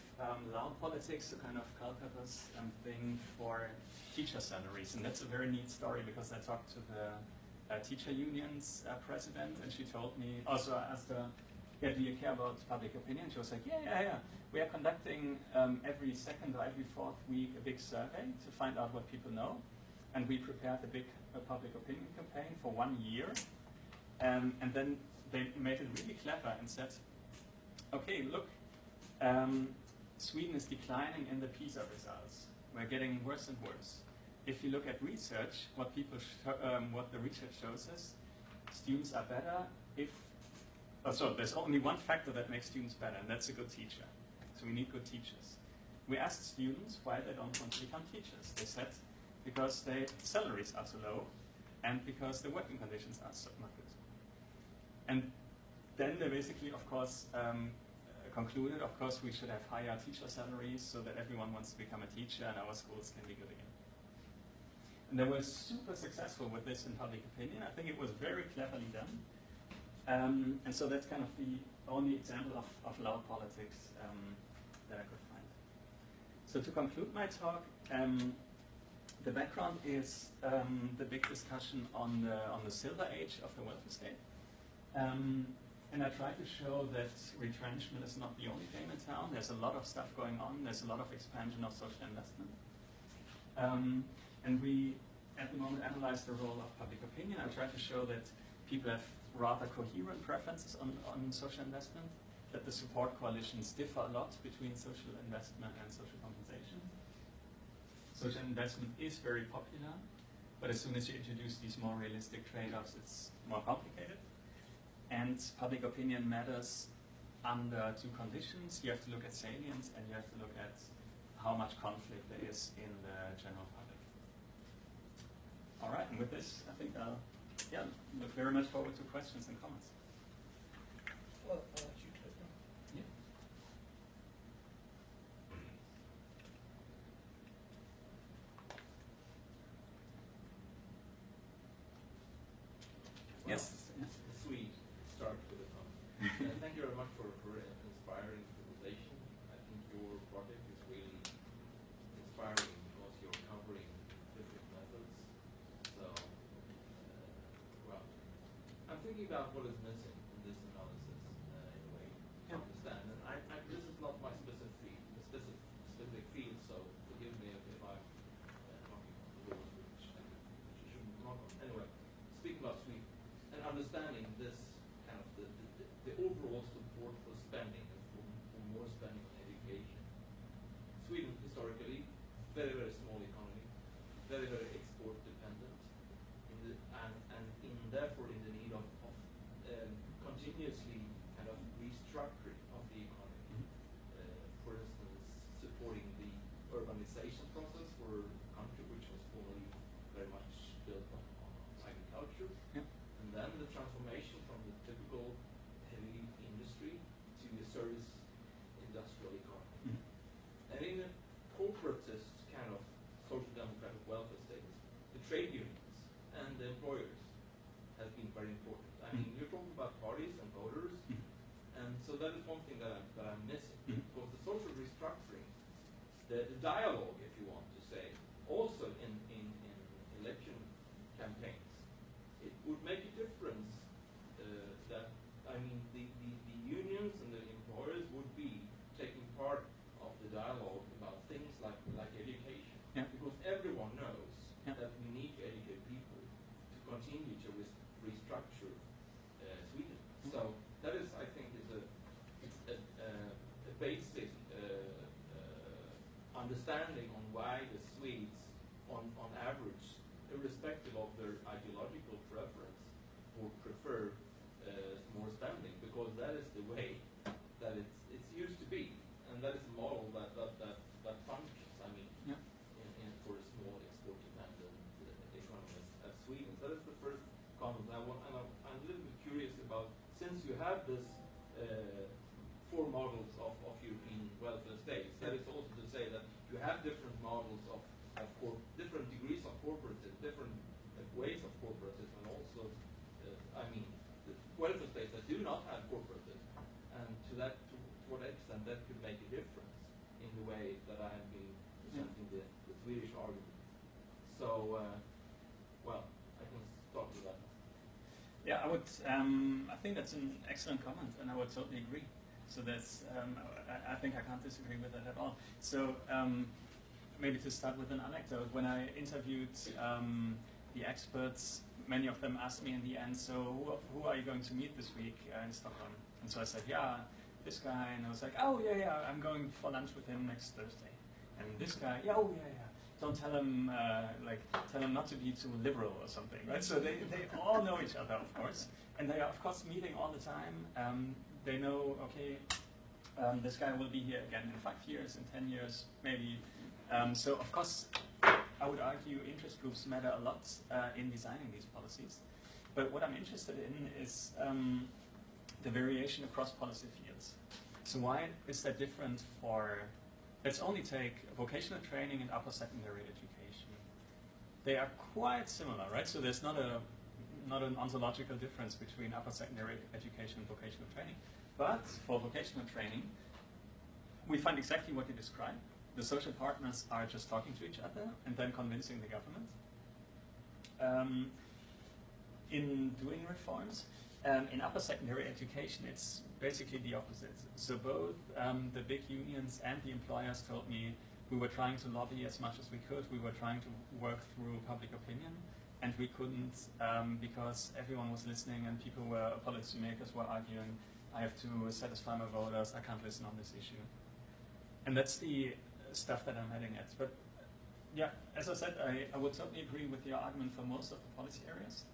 loud politics, a kind of Calcuttas thing for teacher salaries. And that's a very neat story, because I talked to the teacher union's president, and she told me, also I asked her, yeah, do you care about public opinion? She was like, yeah. We are conducting every second or every fourth week a big survey to find out what people know. And we prepared a big public opinion campaign for 1 year. And then they made it really clever and said, okay, look, Sweden is declining in the PISA results. We're getting worse and worse. If you look at research, what the research shows us, students are better if. So there's only one factor that makes students better, and that's a good teacher. So we need good teachers. We asked students why they don't want to become teachers. They said because their salaries are too low, and because the working conditions are so not good. And then they basically, of course, concluded, of course, we should have higher teacher salaries so that everyone wants to become a teacher and our schools can be good again. And they were super successful with this in public opinion. I think it was very cleverly done. And so that's kind of the only example of loud politics that I could find. So to conclude my talk, the background is the big discussion on the silver age of the welfare state. And I try to show that retrenchment is not the only game in town. There's a lot of stuff going on. There's a lot of expansion of social investment. And we, at the moment, analyze the role of public opinion. I try to show that people have rather coherent preferences on social investment, that the support coalitions differ a lot between social investment and social compensation. Social investment is very popular, but as soon as you introduce these more realistic trade-offs, it's more complicated. And public opinion matters under two conditions. You have to look at salience, and you have to look at how much conflict there is in the general public. All right, and with this, I think I'll look very much forward to questions and comments. Well, I'll let you take them. Yeah. Well, Yes. Sweet start to the talk. Thank you very much for an inspiring presentation. I think your project is really inspiring because you're covering different methods. So, well, I'm thinking about what is missing in this analysis in a way to understand. And this is not my specific field, so forgive me if I'm talking about the rules which I shouldn't talk on. Anyway, speaking about Sweet. And understanding this kind of the overall support for spending and for more spending on education. Sweden historically, very, very small economy, very, very export dependent, and therefore in the need of continuously kind of restructuring of the economy. For instance, supporting the urbanization process for a country which was formerly very much built on agriculture. And then the transformation from the typical heavy industry to a service industrial economy. And in a corporatist kind of social democratic welfare state, the trade unions and the employers have been very important. I mean, you're talking about parties and voters, and so that is one thing that I'm missing. Because the social restructuring, the dialogue, if you want to say, also in election campaigns, it would make a difference that, I mean, the unions and the employers would be taking part of the dialogue about things like education. Because everyone knows that we need to educate people to continue to restructure Sweden. So that is, I think, is a basic understanding on why the Swedes, on average, irrespective of their ideological preference, would prefer more spending, because that is the way that it's used to be, and that is a model that functions. I mean, in for a small export-dependent economy as Sweden. So that is the first comment. I'm a little bit curious about, since you have this four models of European welfare states, that is also to say that you have different models of different degrees of corporatism, different ways of corporatism, and also, I mean, the welfare states that do not have corporatism, and to what extent that could make a difference in the way that I have been presenting the Swedish argument. So, well, I can start with that. Yeah, I would. I think that's an excellent comment, and I would totally agree. So that's. I think I can't disagree with that at all. So maybe to start with an anecdote, when I interviewed the experts, many of them asked me in the end, so who are you going to meet this week in Stockholm? And so I said, yeah, this guy, and I was like, oh yeah, I'm going for lunch with him next Thursday. And this guy, yeah, oh yeah. Don't tell him, tell him not to be too liberal or something, right? So they all know each other, of course, and they are, of course, meeting all the time. They know, okay, this guy will be here again in 5 years, in 10 years, maybe. So, of course, I would argue interest groups matter a lot in designing these policies. But what I'm interested in is the variation across policy fields. So why is that different for... Let's only take vocational training and upper secondary education. They are quite similar, right? So there's not an ontological difference between upper secondary education and vocational training. But for vocational training, we find exactly what you described. The social partners are just talking to each other and then convincing the government in doing reforms. In upper secondary education, it's basically the opposite. So both the big unions and the employers told me we were trying to lobby as much as we could. We were trying to work through public opinion, and we couldn't because everyone was listening and people were, policymakers were arguing, I have to satisfy my voters, I can't listen on this issue. And that's the stuff that I'm heading at. But yeah, as I said, I would totally agree with your argument for most of the policy areas.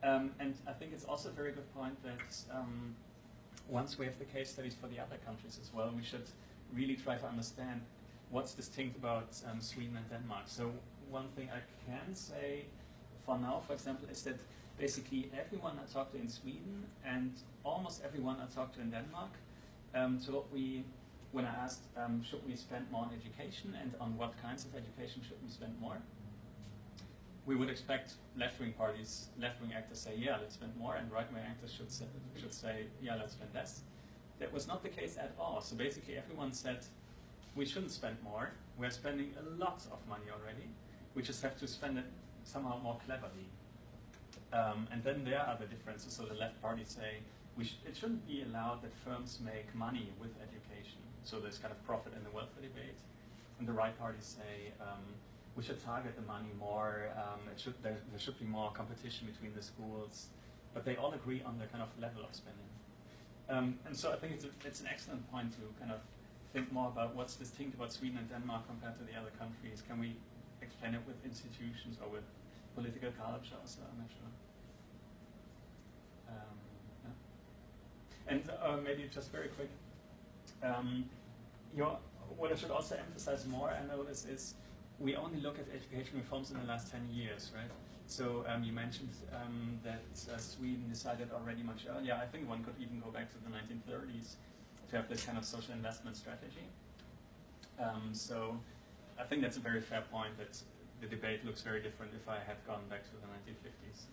And I think it's also a very good point that once we have the case studies for the other countries as well, we should really try to understand what's distinct about Sweden and Denmark. So one thing I can say for now, for example, is that basically everyone I talked to in Sweden and almost everyone I talked to in Denmark told me, when I asked, should we spend more on education and on what kinds of education should we spend more? We would expect left-wing parties, left-wing actors say, yeah, let's spend more, and right-wing actors should say, yeah, let's spend less. That was not the case at all. So basically everyone said, we shouldn't spend more. We're spending a lot of money already. We just have to spend it somehow more cleverly. And then there are the differences. So the left parties say, it shouldn't be allowed that firms make money with education. So there's kind of profit in the welfare debate. And the right parties say, we should target the money more, there should be more competition between the schools, but they all agree on the kind of level of spending. And so I think it's an excellent point to kind of think more about what's distinct about Sweden and Denmark compared to the other countries. Can we explain it with institutions or with political culture? So I'm not sure. Yeah. And maybe just very quick, what I should also emphasize more, I notice, is we only look at education reforms in the last 10 years, right? So you mentioned that Sweden decided already much earlier. I think one could even go back to the 1930s to have this kind of social investment strategy. So I think that's a very fair point that the debate looks very different if I had gone back to the 1950s.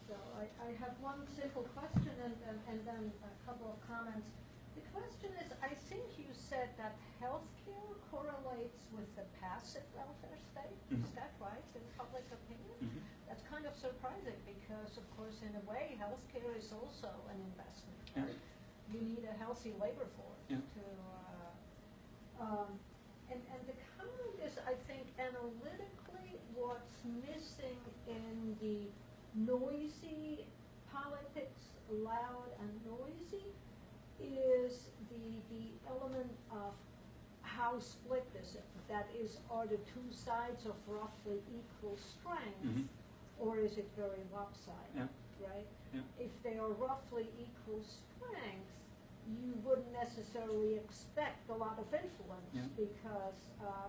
So I have one simple question and then a couple of comments. The question is, I think you said that healthcare correlates with the passive welfare state. Mm-hmm. Is that right, in public opinion? Mm-hmm. That's kind of surprising because, of course, in a way, healthcare is also an investment. Right? Yeah. You need a healthy labor force Yeah. to. And the comment is, I think, analytically, what's missing in the noisy politics, loud and noisy, is the element of how split is it. That is, are the two sides of roughly equal strength, Mm-hmm. or is it very lopsided, Yeah. right? Yeah. If they are roughly equal strength, you wouldn't necessarily expect a lot of influence, Yeah. because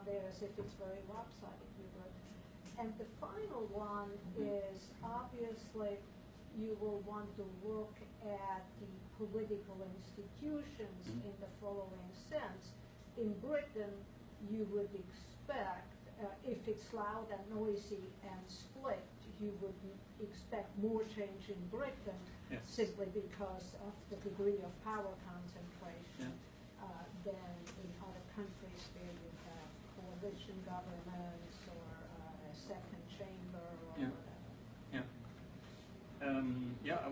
whereas if it's very lopsided, you would. And the final one is, obviously, you will want to look at the political institutions in the following sense. In Britain, you would expect, if it's loud and noisy and split, you would expect more change in Britain, Yes. simply because of the degree of power concentration, than in other countries where you have coalition governments or a second chamber or Yeah. whatever.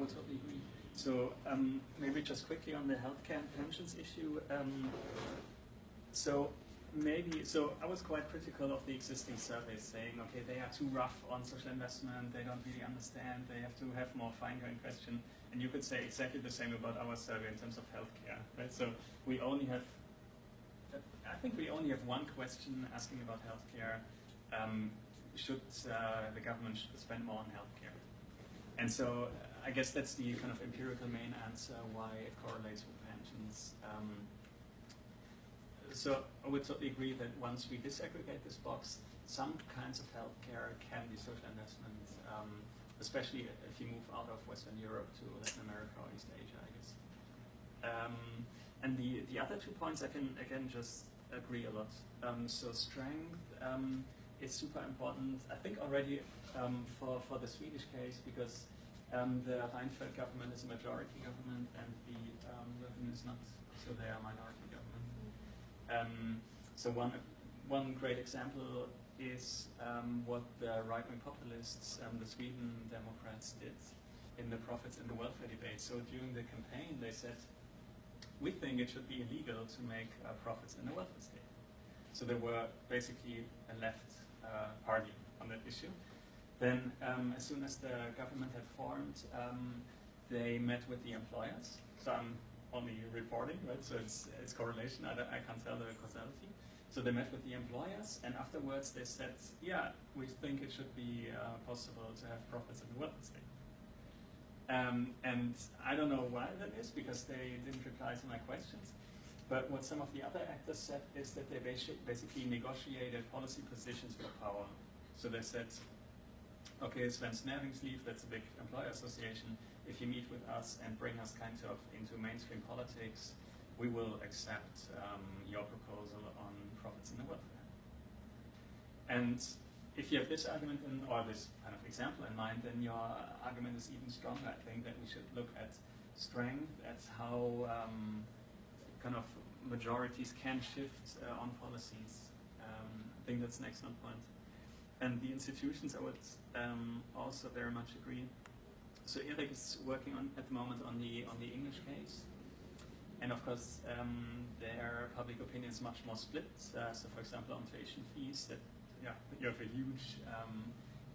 would totally agree. So maybe just quickly on the healthcare and pensions issue. So I was quite critical of the existing surveys, saying, okay, they are too rough on social investment, they don't really understand, they have to have more fine-grained question. And you could say exactly the same about our survey in terms of healthcare, right? So we only have, I think we only have one question asking about healthcare. Should the government spend more on healthcare? And so I guess that's the kind of empirical main answer why it correlates with pensions. So I would totally agree that once we disaggregate this box, some kinds of healthcare can be social investment, especially if you move out of Western Europe to Latin America or East Asia, I guess. And the other 2 points I can, again, just agree a lot. So strength is super important, I think already for the Swedish case, because the Reinfeldt government is a majority government and the Löfven is not, so they are a minority government. So one great example is what the right-wing populists, the Sweden Democrats, did in the profits and the welfare debate. So during the campaign, they said, we think it should be illegal to make profits in the welfare state. So they were basically a left party on that issue. Then, as soon as the government had formed, they met with the employers. So I'm only reporting, right? So it's correlation. I can't tell the causality. So they met with the employers, and afterwards they said, yeah, we think it should be possible to have profits in the welfare state. And I don't know why that is, because they didn't reply to my questions. But what some of the other actors said is that they basically negotiated policy positions for power. So they said, okay, Svensk Näringsliv, that's a big employer association, if you meet with us and bring us kind of into mainstream politics, we will accept your proposal on profits in the welfare. And if you have this argument or this kind of example in mind, then your argument is even stronger. I think that we should look at strength, at how kind of majorities can shift on policies. I think that's an excellent point. And the institutions, I would also very much agree. So Erik is working on at the moment on the English case, and of course their public opinion is much more split. So for example, on tuition fees, that you have a huge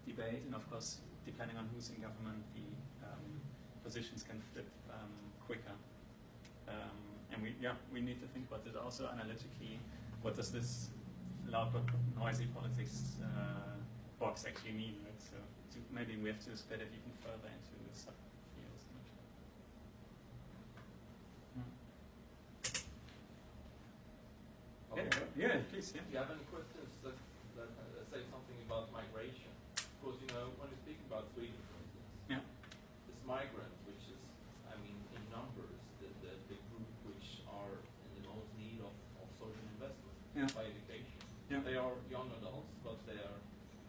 debate, and of course depending on who's in government, the positions can flip quicker. And we need to think about it also analytically. What does this loud but noisy politics box actually mean? Right? So maybe we have to split it even further into subfields. Okay. Yeah, please. Yeah. Do you have any questions that say something about migration? Because when you speak about Sweden, for instance, it's migrants, which is, I mean, in numbers, the group which are in the most need of social investment by education. Yeah. They are young adults, but they are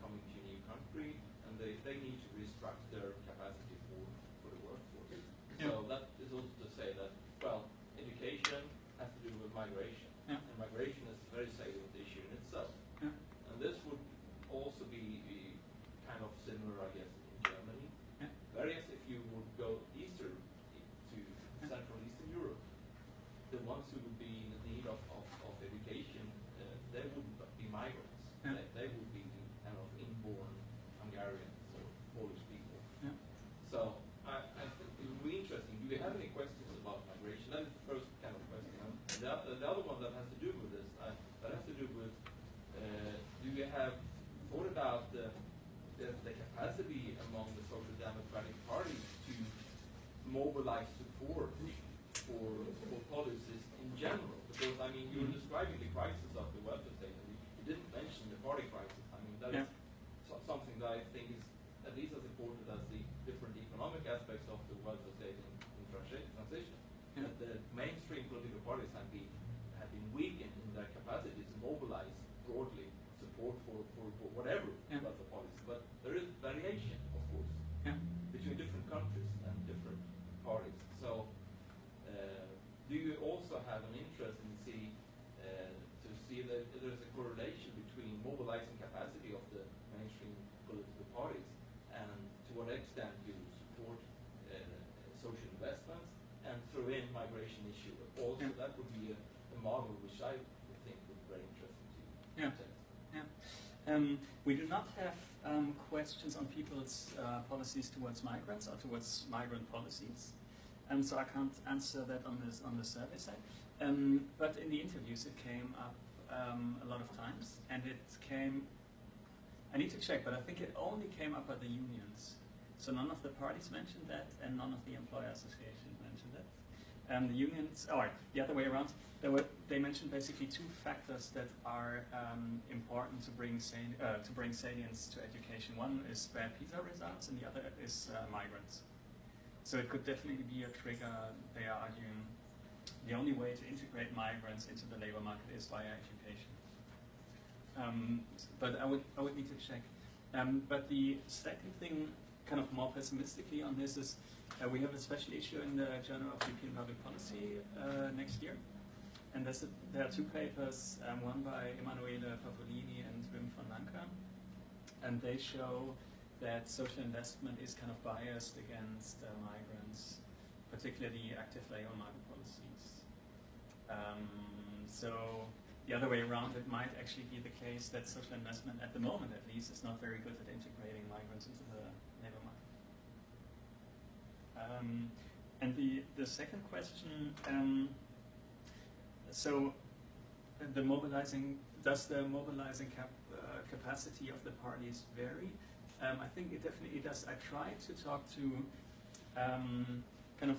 coming to a new country, and they need to restructure their capacity for the workforce. Yeah. So that is also to say that, well, education has to do with migration, and migration is a very salient issue in itself. Yeah. And this would also be kind of similar, I guess, in Germany. Yeah. Whereas if you would go eastern to Central Eastern Europe, the ones who would be in need of education, they wouldn't be migrants. Yeah. They would be kind of inborn Hungarians or Polish people. Yeah. So I think it would be interesting. Do you have any questions about migration? That is the first kind of question. And the other one that has to do with this, that has to do with, do you have thought about the capacity among the Social Democratic Party to mobilize support for policies in general? Because, I mean, you're describing the crisis of the welfare state, and you didn't mention the party crisis. I mean, that is something that I think is at least as important as the different economic aspects of the welfare state in transition. Yeah. That the mainstream political parties have been weakened in their capacity to mobilize broadly support for whatever welfare policy. But there is variation, of course, between different countries and different parties. So, do you also have an interest in to see that there's a correlation between mobilizing capacity of the mainstream political parties and to what extent you support So that would be a model which I would think would be very interesting to test. We do not have questions on people's policies towards migrants or towards migrant policies, so I can't answer that on the survey side. But in the interviews, it came up a lot of times, and it came. I need to check, but I think it only came up at the unions. So none of the parties mentioned that, and none of the employer associations mentioned it. The unions, or the other way around, they mentioned basically two factors that are important to bring salience to education. One is bad PISA results, and the other is migrants. So it could definitely be a trigger. They are arguing the only way to integrate migrants into the labor market is via education. But I would need to check. But the second thing, kind of more pessimistically on this, is we have a special issue in the Journal of European Public Policy next year. And there are two papers, one by Emanuele Pavolini and Wim van Lanka. And they show that social investment is kind of biased against migrants, particularly active labor market policies. So the other way around, it might actually be the case that social investment, at the moment at least, is not very good at integrating migrants into the labor market. And the second question, so does the mobilizing capacity of the parties vary? I think it definitely does. I tried to talk to kind of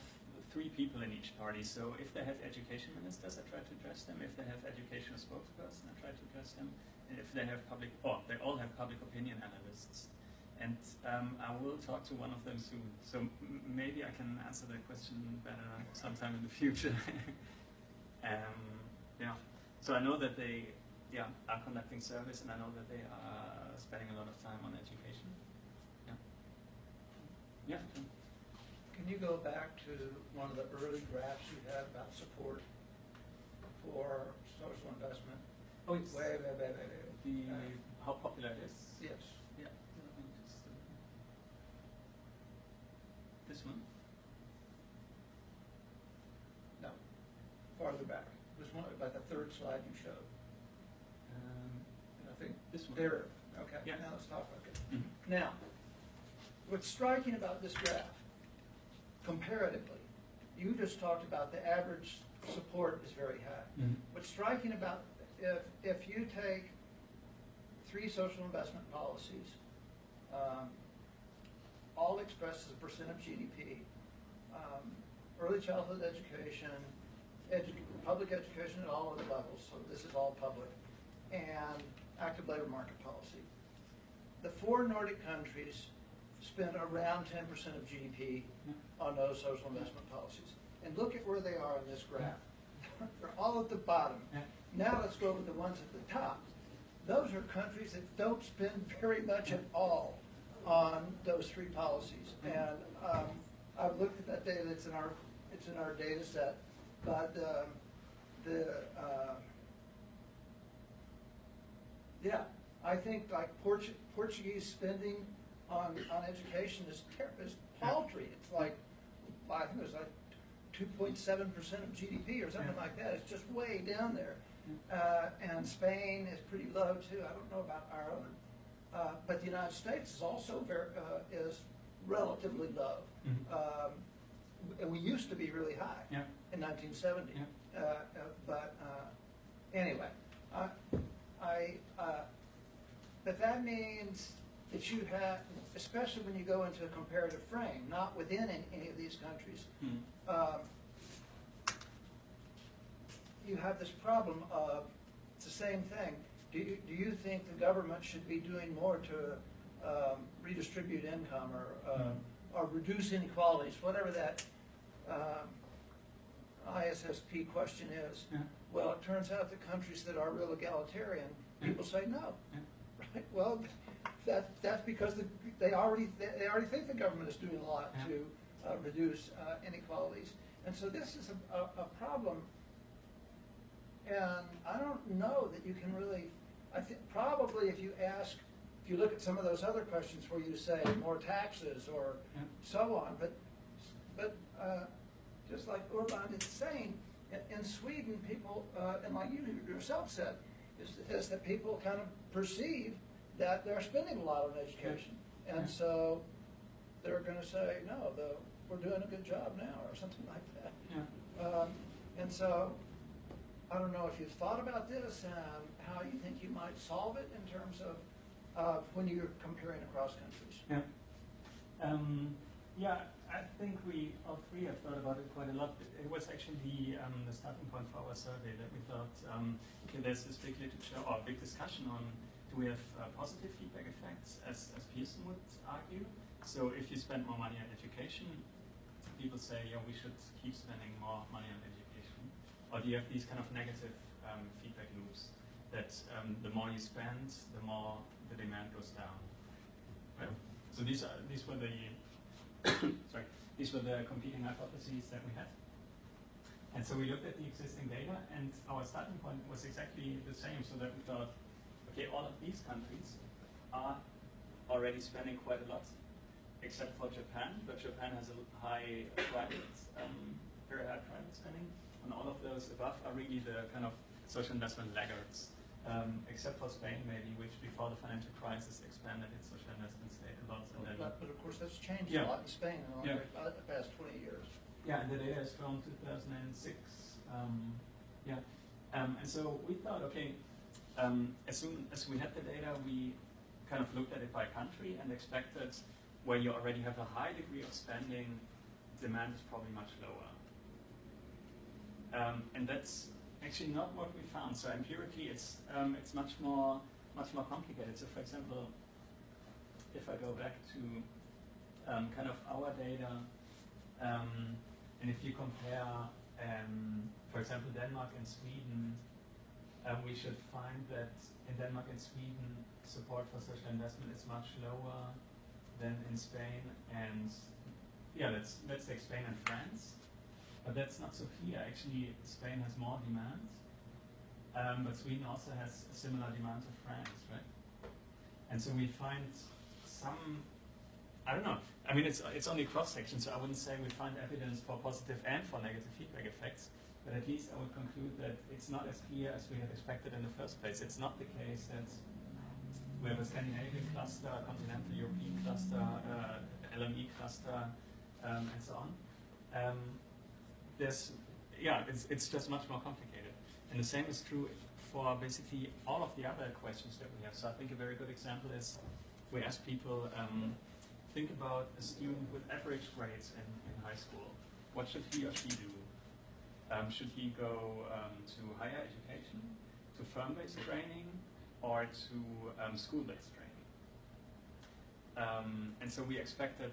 three people in each party. So if they have education ministers, I try to address them. If they have educational spokesperson, I try to address them. And if they have they all have public opinion analysts. And I will talk to one of them soon. So maybe I can answer that question better sometime in the future. Yeah. So I know that they are conducting surveys, and I know that they are spending a lot of time on education. Yeah. Can you go back to one of the early graphs you had about support for social investment? Oh, it's Wait. how popular it is. Yes. Yeah. Let me just, this one. No. Farther back. It was one about the third slide you showed. I think this one. there. Okay. Yeah. Now let's talk about it. Mm-hmm. Now, what's striking about this graph, comparatively, you just talked about the average support is very high. Mm-hmm. What's striking about if you take 3 social investment policies, all expressed as a percent of GDP, early childhood education, public education at all of the levels, so this is all public, and active labor market policy. The 4 Nordic countries spend around 10% of GDP on those social investment policies. And look at where they are in this graph. They're all at the bottom. Now let's go with the ones at the top. Those are countries that don't spend very much at all on those 3 policies. And I've looked at that data. It's in our data set. But I think like Portuguese spending on education is paltry. It's like, I think it was like 2.7% of GDP or something like that. It's just way down there. And Spain is pretty low too. I don't know about Ireland. But the United States is also is relatively low. And we used to be really high in 1970. But anyway, but that means that you have, especially when you go into a comparative frame, not within any of these countries, you have this problem of, it's the same thing. Do you think the government should be doing more to redistribute income or reduce inequalities, whatever that ISSP question is? Well, it turns out that countries that are real egalitarian, people say no. Right? Well, that's because they already think the government is doing a lot to reduce inequalities, and so this is a problem. And I don't know that you can really. I think probably if you look at some of those other questions where you say more taxes or so on, but just like Urban is saying, In Sweden, people, and like you yourself said, is that people kind of perceive that they're spending a lot on education. And so they're going to say, no, we're doing a good job now, or something like that. Yeah. And so I don't know if you've thought about this and how you think you might solve it in terms of when you're comparing across countries. Yeah. Yeah, I think we all three have thought about it quite a lot. It was actually the starting point for our survey that we thought, okay, there's this big literature or big discussion on do we have positive feedback effects, as Pearson would argue. So if you spend more money on education, people say, yeah, we should keep spending more money on education. Or do you have these kind of negative feedback loops that the more you spend, the more the demand goes down, right? So these were the these were the competing hypotheses that we had. And so we looked at the existing data, and our starting point was exactly the same, so that we thought, okay, all of these countries are already spending quite a lot, except for Japan, but Japan has a high private, very high private spending, and all of those above are really the kind of social investment laggards, except for Spain maybe, which before the financial crisis expanded its social investment state a lot. And then, but of course that's changed Yeah. a lot in Spain in the past 20 years. yeah, and the data is from 2006. And so we thought, okay, as soon as we had the data, we kind of looked at it by country and expected where you already have a high degree of spending, demand is probably much lower. And that's actually not what we found. So empirically, it's much more complicated. So for example, if I go back to kind of our data, and if you compare, for example, Denmark and Sweden, we should find that in Denmark and Sweden, support for social investment is much lower than in Spain, and yeah, let's take Spain and France. But that's not so clear. Actually, Spain has more demand, but Sweden also has a similar demand to France, right? And so we find some, I don't know. I mean, it's only cross-section, so I wouldn't say we find evidence for positive and for negative feedback effects, but at least I would conclude that it's not as clear as we had expected in the first place. It's not the case that we have a Scandinavian cluster, a continental European cluster, LME cluster, and so on. It's just much more complicated. And the same is true for basically all of the other questions that we have. So I think a very good example is we ask people, think about a student with average grades in high school. What should he or she do? Should he go to higher education, to firm-based training, or to school-based training? And so we expected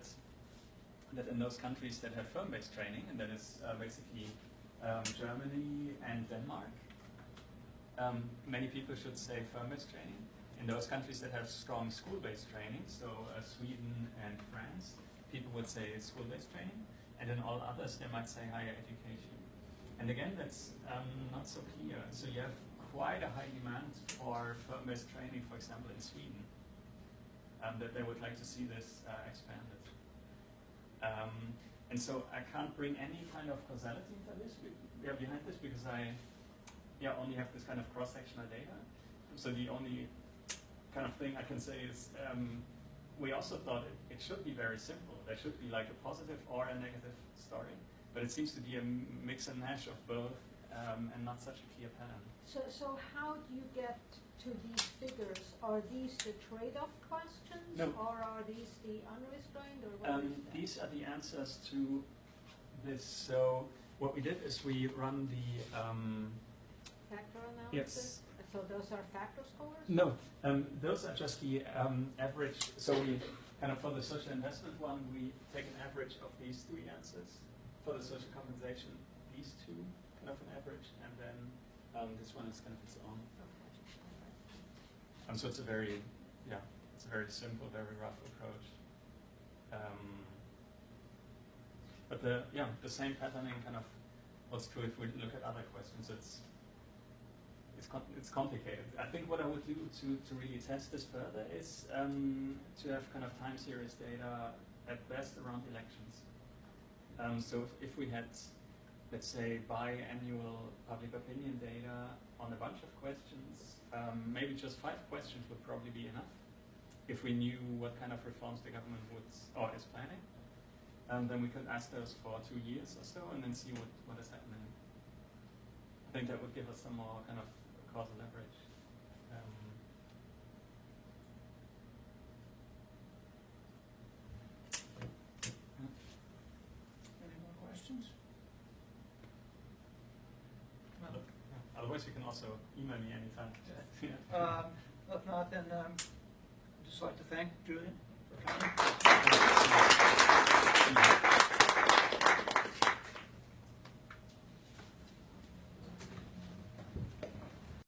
that in those countries that have firm-based training, and that is basically Germany and Denmark, many people should say firm-based training. In those countries that have strong school-based training, so Sweden and France, people would say school-based training, and in all others they might say higher education. And again, that's not so clear. So you have quite a high demand for firm-based training, for example, in Sweden, that they would like to see this expanded. And so I can't bring any kind of causality into this behind this because I only have this kind of cross-sectional data. So the only kind of thing I can say is we also thought it should be very simple. There should be like a positive or a negative story. But it seems to be a mix and mash of both and not such a clear pattern. So how do you get to these figures? Are these the trade-off questions? No. Or are these the unrestrained? Or what is that? These are the answers to this. So what we did is we run the Factor analysis? Yes. So those are factor scores? No, those are just the average. So we kind of for the social investment one, we take an average of these three answers. For the social compensation, these two, kind of an average, and then this one is kind of its own. So it's a very, it's a very simple, very rough approach. But the same patterning kind of holds true if we look at other questions. It's complicated. I think what I would do to really test this further is to have kind of time series data at best around elections. So if we had let's say, biannual public opinion data on a bunch of questions, maybe just 5 questions would probably be enough if we knew what kind of reforms the government would or is planning. Then we could ask those for 2 years or so and then see what is happening. I think that would give us some more kind of causal leverage. Any more questions? Otherwise, you can also email me anytime. If not, then I'd just like to thank Julian for coming.